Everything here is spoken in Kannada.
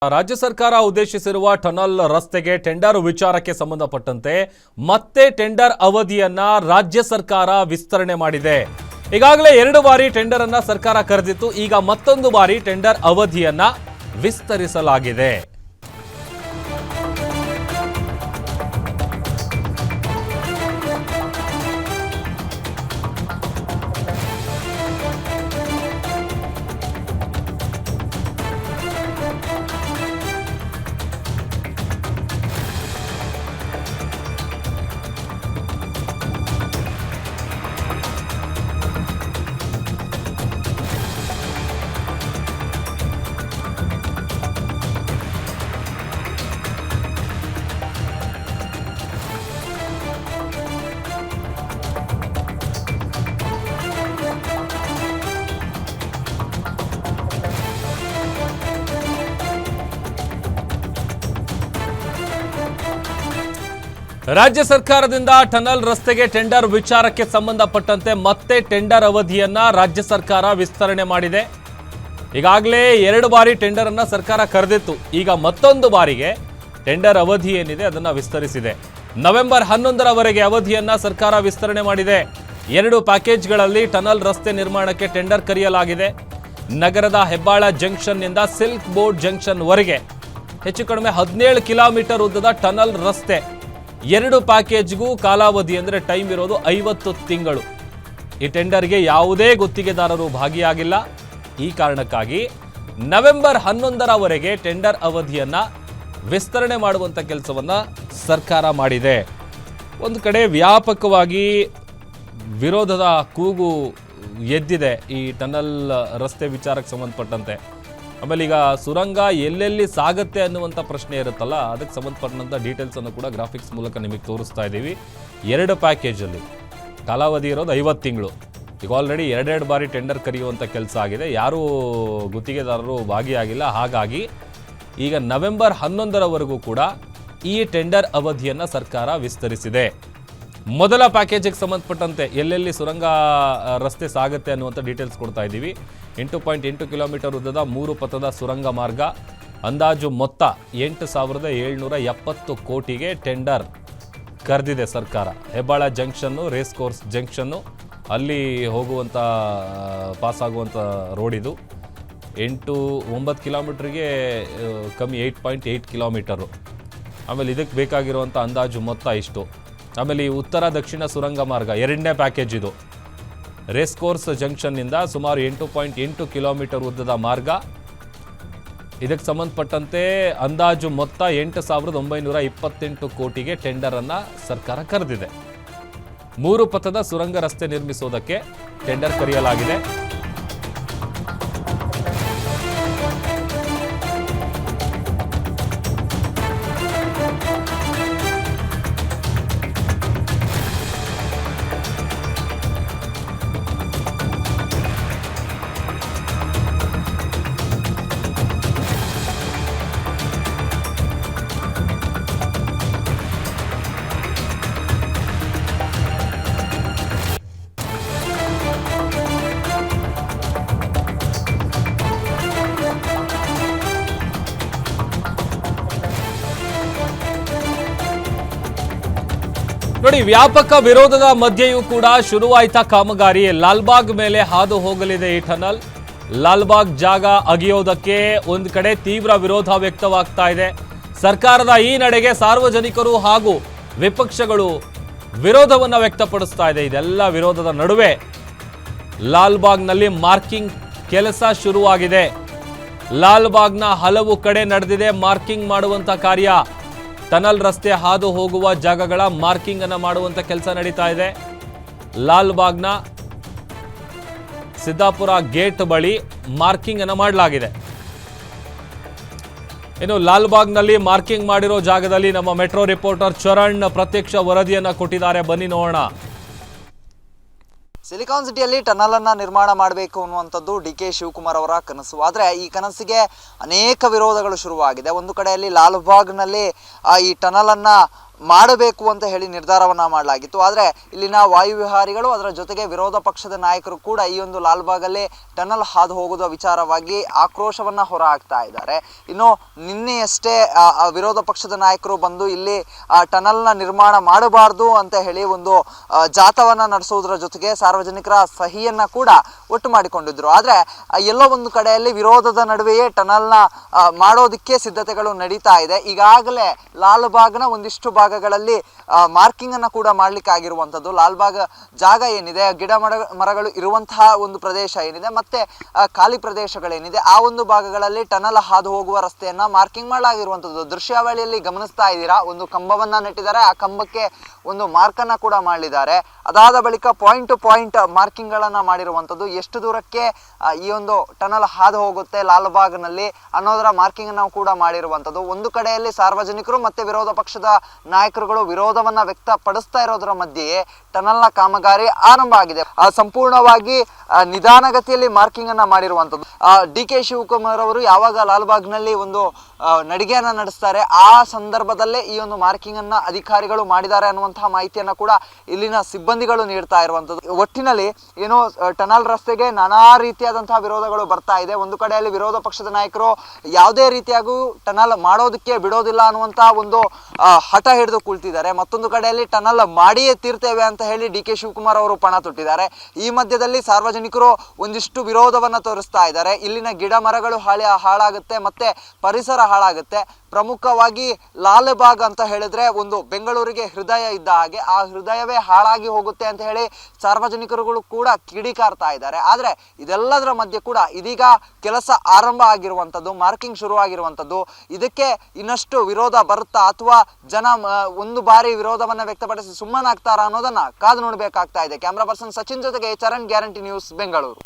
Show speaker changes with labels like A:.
A: ರಾಜ್ಯ ಸರ್ಕಾರ ಉದ್ದೇಶಿಸಿರುವ ಟನಲ್ ರಸ್ತೆಗೆ ಟೆಂಡರ್ ವಿಚಾರಕ್ಕೆ ಸಂಬಂಧಪಟ್ಟಂತೆ ಮತ್ತೆ ಟೆಂಡರ್ ಅವಧಿಯನ್ನ ರಾಜ್ಯ ಸರ್ಕಾರ ವಿಸ್ತರಣೆ ಮಾಡಿದೆ. ಈಗಾಗಲೇ 2 ಬಾರಿ ಟೆಂಡರ್ ಅನ್ನ ಸರ್ಕಾರ ಕರೆದಿತ್ತು. ಈಗ ಮತ್ತೊಂದು ಬಾರಿ ಟೆಂಡರ್ ಅವಧಿಯನ್ನ ವಿಸ್ತರಿಸಲಾಗಿದೆ. ರಾಜ್ಯ ಸರ್ಕಾರದಿಂದ ಟನಲ್ ರಸ್ತೆಗೆ ಟೆಂಡರ್ ವಿಚಾರಕ್ಕೆ ಸಂಬಂಧಪಟ್ಟಂತೆ ಮತ್ತೆ ಟೆಂಡರ್ ಅವಧಿಯನ್ನ ರಾಜ್ಯ ಸರ್ಕಾರ ವಿಸ್ತರಣೆ ಮಾಡಿದೆ. ಈಗಾಗಲೇ 2 ಬಾರಿ ಟೆಂಡರ್ ಅನ್ನ ಸರ್ಕಾರ ಕರೆದಿತ್ತು. ಈಗ ಮತ್ತೊಂದು ಬಾರಿಗೆ ಟೆಂಡರ್ ಅವಧಿ ಏನಿದೆ ಅದನ್ನ ವಿಸ್ತರಿಸಿದೆ. ನವೆಂಬರ್ 11ರವರೆಗೆ ಅವಧಿಯನ್ನ ಸರ್ಕಾರ ವಿಸ್ತರಣೆ ಮಾಡಿದೆ. 2 ಪ್ಯಾಕೇಜ್ಗಳಲ್ಲಿ ಟನಲ್ ರಸ್ತೆ ನಿರ್ಮಾಣಕ್ಕೆ ಟೆಂಡರ್ ಕರೆಯಲಾಗಿದೆ. ನಗರದ ಹೆಬ್ಬಾಳ ಜಂಕ್ಷನ್ ನಿಂದ ಸಿಲ್ಕ್ ಬೋರ್ಡ್ ಜಂಕ್ಷನ್ ವರೆಗೆ ಹೆಚ್ಚು ಕಡಿಮೆ 17 ಕಿಲೋಮೀಟರ್ ಉದ್ದದ ಟನಲ್ ರಸ್ತೆ. 2 ಪ್ಯಾಕೇಜ್ಗೂ ಕಾಲಾವಧಿ ಅಂದರೆ ಟೈಮ್ ಇರೋದು 50 ತಿಂಗಳು. ಈ ಟೆಂಡರ್ಗೆ ಯಾವುದೇ ಗುತ್ತಿಗೆದಾರರು ಭಾಗಿಯಾಗಿಲ್ಲ. ಈ ಕಾರಣಕ್ಕಾಗಿ ನವೆಂಬರ್ 11ರವರೆಗೆ ಟೆಂಡರ್ ಅವಧಿಯನ್ನ ವಿಸ್ತರಣೆ ಮಾಡುವಂತ ಕೆಲಸವನ್ನ ಸರ್ಕಾರ ಮಾಡಿದೆ. ಒಂದು ಕಡೆ ವ್ಯಾಪಕವಾಗಿ ವಿರೋಧದ ಕೂಗು ಎದ್ದಿದೆ ಈ ಟನಲ್ ರಸ್ತೆ ವಿಚಾರಕ್ಕೆ ಸಂಬಂಧಪಟ್ಟಂತೆ. ಆಮೇಲೆ ಈಗ ಸುರಂಗ ಎಲ್ಲೆಲ್ಲಿ ಸಾಗುತ್ತೆ ಅನ್ನುವಂಥ ಪ್ರಶ್ನೆ ಇರುತ್ತಲ್ಲ, ಅದಕ್ಕೆ ಸಂಬಂಧಪಟ್ಟಂಥ ಡೀಟೇಲ್ಸನ್ನು ಕೂಡ ಗ್ರಾಫಿಕ್ಸ್ ಮೂಲಕ ನಿಮಗೆ ತೋರಿಸ್ತಾ ಇದ್ದೀವಿ. 2 ಪ್ಯಾಕೇಜಲ್ಲಿ ಕಾಲಾವಧಿ ಇರೋದು 50 ತಿಂಗಳು. ಈಗ ಆಲ್ರೆಡಿ 2 ಬಾರಿ ಟೆಂಡರ್ ಕರೆಯುವಂಥ ಕೆಲಸ ಆಗಿದೆ. ಯಾರೂ ಗುತ್ತಿಗೆದಾರರು ಭಾಗಿಯಾಗಿಲ್ಲ. ಹಾಗಾಗಿ ಈಗ ನವೆಂಬರ್ 11ರವರೆಗೂ ಕೂಡ ಈ ಟೆಂಡರ್ ಅವಧಿಯನ್ನು ಸರ್ಕಾರ ವಿಸ್ತರಿಸಿದೆ. ಮೊದಲ ಪ್ಯಾಕೇಜಿಗೆ ಸಂಬಂಧಪಟ್ಟಂತೆ ಎಲ್ಲೆಲ್ಲಿ ಸುರಂಗ ರಸ್ತೆ ಸಾಗುತ್ತೆ ಅನ್ನುವಂಥ ಡೀಟೇಲ್ಸ್ ಕೊಡ್ತಾ ಇದ್ದೀವಿ. 8.8 ಕಿಲೋಮೀಟರ್ ಉದ್ದದ 3 ಪಥದ ಸುರಂಗ ಮಾರ್ಗ. ಅಂದಾಜು ಮೊತ್ತ 8,770 ಕೋಟಿಗೆ ಟೆಂಡರ್ ಕರೆದಿದೆ ಸರ್ಕಾರ. ಹೆಬ್ಬಾಳ ಜಂಕ್ಷನ್ನು, ರೇಸ್ ಕೋರ್ಸ್ ಜಂಕ್ಷನ್ನು, ಅಲ್ಲಿ ಹೋಗುವಂಥ ಪಾಸ್ ಆಗುವಂಥ ರೋಡ್ ಇದು. 9 ಕಿಲೋಮೀಟ್ರಿಗೆ ಕಮ್ಮಿ 8.8 ಕಿಲೋಮೀಟರು. ಆಮೇಲೆ ಇದಕ್ಕೆ ಬೇಕಾಗಿರುವಂಥ ಅಂದಾಜು ಮೊತ್ತ ಇಷ್ಟು. ಆಮೇಲೆ ಈ ಉತ್ತರ ದಕ್ಷಿಣ ಸುರಂಗ ಮಾರ್ಗ 2ನೇ ಪ್ಯಾಕೇಜ್ ಇದು. ರೇಸ್ ಕೋರ್ಸ್ ಜಂಕ್ಷನ್ನಿಂದ ಸುಮಾರು 8.8 ಕಿಲೋಮೀಟರ್ ಉದ್ದದ ಮಾರ್ಗ. ಇದಕ್ಕೆ ಸಂಬಂಧಪಟ್ಟಂತೆ ಅಂದಾಜು ಮೊತ್ತ 8,928 ಕೋಟಿಗೆ ಟೆಂಡರ್ ಅನ್ನ ಸರ್ಕಾರ ಕರೆದಿದೆ. 3 ಪಥದ ಸುರಂಗ ರಸ್ತೆ ನಿರ್ಮಿಸುವುದಕ್ಕೆ ಟೆಂಡರ್ ಕರೆಯಲಾಗಿದೆ. ನೋಡಿ, ವ್ಯಾಪಕ ವಿರೋಧದ ಮಧ್ಯೆಯೂ ಕೂಡ ಶುರುವಾಯ್ತಾ ಕಾಮಗಾರಿ. ಲಾಲ್ಬಾಗ್ ಮೇಲೆ ಹಾದು ಹೋಗಲಿದೆ ಈ ಟನಲ್. ಲಾಲ್ಬಾಗ್ ಜಾಗ ಅಗೆಯೋದಕ್ಕೆ ಒಂದು ಕಡೆ ತೀವ್ರ ವಿರೋಧ ವ್ಯಕ್ತವಾಗ್ತಾ ಇದೆ. ಸರ್ಕಾರದ ಈ ನಡೆಗೆ ಸಾರ್ವಜನಿಕರು ಹಾಗೂ ವಿಪಕ್ಷಗಳು ವಿರೋಧವನ್ನು ವ್ಯಕ್ತಪಡಿಸ್ತಾ ಇದೆ. ಇದೆಲ್ಲ ವಿರೋಧದ ನಡುವೆ ಲಾಲ್ಬಾಗ್ನಲ್ಲಿ ಮಾರ್ಕಿಂಗ್ ಕೆಲಸ ಶುರುವಾಗಿದೆ. ಲಾಲ್ಬಾಗ್ನ ಹಲವು ಕಡೆ ನಡೆದಿದೆ ಮಾರ್ಕಿಂಗ್ ಮಾಡುವಂತ ಕಾರ್ಯ. ಟನಲ್ ರಸ್ತೆ ಹಾದು ಹೋಗುವ ಜಾಗಗಳ ಮಾರ್ಕಿಂಗ್ ಅನ್ನು ಮಾಡುವಂತ ಕೆಲಸ ನಡೀತಾ ಇದೆ. ಲಾಲ್ಬಾಗ್ನ ಸಿದ್ದಾಪುರ ಗೇಟ್ ಬಳಿ ಮಾರ್ಕಿಂಗ್ ಅನ್ನು ಮಾಡಲಾಗಿದೆ. ಇನ್ನು ಲಾಲ್ಬಾಗ್ನಲ್ಲಿ ಮಾರ್ಕಿಂಗ್ ಮಾಡಿರೋ ಜಾಗದಲ್ಲಿ ನಮ್ಮ ಮೆಟ್ರೋ ರಿಪೋರ್ಟರ್ ಚರಣ್ ಪ್ರತ್ಯಕ್ಷ ವರದಿಯನ್ನ ಕೊಟ್ಟಿದ್ದಾರೆ. ಬನ್ನಿ ನೋಡೋಣ.
B: ಸಿಲಿಕಾನ್ ಸಿಟಿಯಲ್ಲಿ ಟನಲ್ ಅನ್ನ ನಿರ್ಮಾಣ ಮಾಡಬೇಕು ಅನ್ನುವಂಥದ್ದು ಡಿ.ಕೆ. ಶಿವಕುಮಾರ್ ಅವರ ಕನಸು. ಆದರೆ ಈ ಕನಸಿಗೆ ಅನೇಕ ವಿರೋಧಗಳು ಶುರುವಾಗಿದೆ. ಒಂದು ಕಡೆಯಲ್ಲಿ ಲಾಲ್ಬಾಗ್ನಲ್ಲಿ ಈ ಟನಲ್ ಅನ್ನ ಮಾಡಬೇಕು ಅಂತ ಹೇಳಿ ನಿರ್ಧಾರವನ್ನ ಮಾಡಲಾಗಿತ್ತು. ಆದರೆ ಇಲ್ಲಿನ ವಾಯುವಿಹಾರಿಗಳು ಅದರ ಜೊತೆಗೆ ವಿರೋಧ ಪಕ್ಷದ ನಾಯಕರು ಕೂಡ ಈ ಒಂದು ಲಾಲ್ಬಾಗಲ್ಲಿ ಟನಲ್ ಹಾದು ಹೋಗುವ ವಿಚಾರವಾಗಿ ಆಕ್ರೋಶವನ್ನ ಹೊರ ಹಾಕ್ತಾ ಇದ್ದಾರೆ. ಇನ್ನು ನಿನ್ನೆಯಷ್ಟೇ ವಿರೋಧ ಪಕ್ಷದ ನಾಯಕರು ಬಂದು ಇಲ್ಲಿ ಟನಲ್ನ ನಿರ್ಮಾಣ ಮಾಡಬಾರ್ದು ಅಂತ ಹೇಳಿ ಒಂದು ಜಾಥವನ್ನ ನಡೆಸುವುದರ ಜೊತೆಗೆ ಸಾರ್ವಜನಿಕರ ಸಹಿಯನ್ನ ಕೂಡ ಒಟ್ಟು ಮಾಡಿಕೊಂಡಿದ್ರು. ಆದ್ರೆ ಎಲ್ಲೋ ಒಂದು ಕಡೆಯಲ್ಲಿ ವಿರೋಧದ ನಡುವೆಯೇ ಟನಲ್ನ ಮಾಡೋದಕ್ಕೆ ಸಿದ್ಧತೆಗಳು ನಡೀತಾ ಇದೆ. ಈಗಾಗಲೇ ಲಾಲ್ಬಾಗ್ನ ಒಂದಿಷ್ಟು ಭಾಗಗಳಲ್ಲಿ ಮಾರ್ಕಿಂಗ್ ಅನ್ನ ಕೂಡ ಮಾಡ್ಲಿಕ್ಕೆ ಆಗಿರುವಂಥದ್ದು. ಲಾಲ್ಬಾಗ್ ಜಾಗ ಏನಿದೆ, ಗಿಡ ಮರಗಳು ಇರುವಂತಹ ಒಂದು ಪ್ರದೇಶ ಏನಿದೆ, ಮತ್ತೆ ಖಾಲಿ ಪ್ರದೇಶಗಳೇನಿದೆ, ಆ ಒಂದು ಭಾಗಗಳಲ್ಲಿ ಟನಲ್ ಹಾದು ಹೋಗುವ ರಸ್ತೆಯನ್ನ ಮಾರ್ಕಿಂಗ್ ಮಾಡಲಾಗಿರುವಂಥದ್ದು. ದೃಶ್ಯಾವಳಿಯಲ್ಲಿ ಗಮನಿಸ್ತಾ ಇದ್ದೀರಾ, ಒಂದು ಕಂಬವನ್ನ ನೆಟ್ಟಿದ್ದಾರೆ, ಆ ಕಂಬಕ್ಕೆ ಒಂದು ಮಾರ್ಕ್ ಅನ್ನ ಕೂಡ ಮಾಡಿದ್ದಾರೆ. ಅದಾದ ಬಳಿಕ ಪಾಯಿಂಟ್ ಟು ಪಾಯಿಂಟ್ ಮಾರ್ಕಿಂಗ್ ಗಳನ್ನ ಮಾಡಿರುವಂಥದ್ದು. ಎಷ್ಟು ದೂರಕ್ಕೆ ಈ ಒಂದು ಟನಲ್ ಹಾದು ಹೋಗುತ್ತೆ ಲಾಲ್ಬಾಗ್ನಲ್ಲಿ ಅನ್ನೋದರ ಮಾರ್ಕಿಂಗ್ ನಾವು ಕೂಡ ಮಾಡಿರುವಂಥದ್ದು. ಒಂದು ಕಡೆಯಲ್ಲಿ ಸಾರ್ವಜನಿಕರು ಮತ್ತೆ ವಿರೋಧ ಪಕ್ಷದ ನಾಯಕರುಗಳು ವಿರೋಧವನ್ನ ವ್ಯಕ್ತಪಡಿಸ್ತಾ ಇರೋದರ ಮಧ್ಯೆಯೇ ಟನಲ್ನ ಕಾಮಗಾರಿ ಆರಂಭ ಆಗಿದೆ. ಸಂಪೂರ್ಣವಾಗಿ ನಿಧಾನಗತಿಯಲ್ಲಿ ಮಾರ್ಕಿಂಗ್ ಅನ್ನ ಮಾಡಿರುವಂಥದ್ದು. ಡಿ.ಕೆ. ಶಿವಕುಮಾರ್ ಅವರು ಯಾವಾಗ ಲಾಲ್ಬಾಗ್ನಲ್ಲಿ ಒಂದು ನಡಿಗೆಯನ್ನ ನಡೆಸ್ತಾರೆ, ಆ ಸಂದರ್ಭದಲ್ಲೇ ಈ ಒಂದು ಮಾರ್ಕಿಂಗ್ ಅನ್ನ ಅಧಿಕಾರಿಗಳು ಮಾಡಿದ್ದಾರೆ ಅನ್ನುವಂತಹ ಮಾಹಿತಿಯನ್ನ ಕೂಡ ಇಲ್ಲಿನ ಸಿಬ್ಬಂದಿಗಳು ನೀಡ್ತಾ ಇರುವಂಥದ್ದು. ಒಟ್ಟಿನಲ್ಲಿ ಏನು ಟನಲ್ ರಸ್ತೆಗೆ ನಾನಾ ರೀತಿಯಾದಂತಹ ವಿರೋಧಗಳು ಬರ್ತಾ ಇದೆ. ಒಂದು ಕಡೆಯಲ್ಲಿ ವಿರೋಧ ಪಕ್ಷದ ನಾಯಕರು ಯಾವುದೇ ರೀತಿಯಾಗೂ ಟನಲ್ ಮಾಡೋದಕ್ಕೆ ಬಿಡೋದಿಲ್ಲ ಅನ್ನುವಂತಹ ಒಂದು ಹಠ ಹಿಡಿದು ಕುಳಿತಿದ್ದಾರೆ. ಮತ್ತೊಂದು ಕಡೆಯಲ್ಲಿ ಟನಲ್ ಮಾಡಿಯೇ ತೀರ್ತೇವೆ ಅಂತ ಹೇಳಿ ಡಿ.ಕೆ. ಶಿವಕುಮಾರ್ ಅವರು ಪಣ ತೊಟ್ಟಿದ್ದಾರೆ. ಈ ಮಧ್ಯದಲ್ಲಿ ಸಾರ್ವಜನಿಕರು ಒಂದಿಷ್ಟು ವಿರೋಧವನ್ನ ತೋರಿಸ್ತಾ ಇದ್ದಾರೆ. ಇಲ್ಲಿನ ಗಿಡ ಮರಗಳು ಹಾಳಾಗುತ್ತೆ, ಮತ್ತೆ ಪರಿಸರ ಹಾಳಾಗುತ್ತೆ. ಪ್ರಮುಖವಾಗಿ ಲಾಲ್ಬಾಗ್ ಅಂತ ಹೇಳಿದ್ರೆ ಒಂದು ಬೆಂಗಳೂರಿಗೆ ಹೃದಯ ಇದ್ದ ಹಾಗೆ, ಆ ಹೃದಯವೇ ಹಾಳಾಗಿ ಹೋಗುತ್ತೆ ಅಂತ ಹೇಳಿ ಸಾರ್ವಜನಿಕರುಗಳು ಕೂಡ ಕಿಡಿಕಾರ್ತಾ ಇದ್ದಾರೆ. ಆದ್ರೆ ಇದೆಲ್ಲದರ ಮಧ್ಯೆ ಕೂಡ ಇದೀಗ ಕೆಲಸ ಆರಂಭ ಆಗಿರುವಂಥದ್ದು, ಮಾರ್ಕಿಂಗ್ ಶುರು ಆಗಿರುವಂಥದ್ದು. ಇದಕ್ಕೆ ಇನ್ನಷ್ಟು ವಿರೋಧ ಬರುತ್ತಾ ಅಥವಾ ಜನ ಒಂದು ಬಾರಿ ವಿರೋಧವನ್ನ ವ್ಯಕ್ತಪಡಿಸಿ ಸುಮ್ಮನಾಗ್ತಾರಾ ಅನ್ನೋದನ್ನ ಕಾದು ನೋಡಬೇಕಾಗ್ತಾ ಇದೆ. ಕ್ಯಾಮ್ರಾ ಪರ್ಸನ್ ಸಚಿನ್ ಜೊತೆಗೆ ಚರಣ್, ಗ್ಯಾರಂಟಿ ನ್ಯೂಸ್, ಬೆಂಗಳೂರು.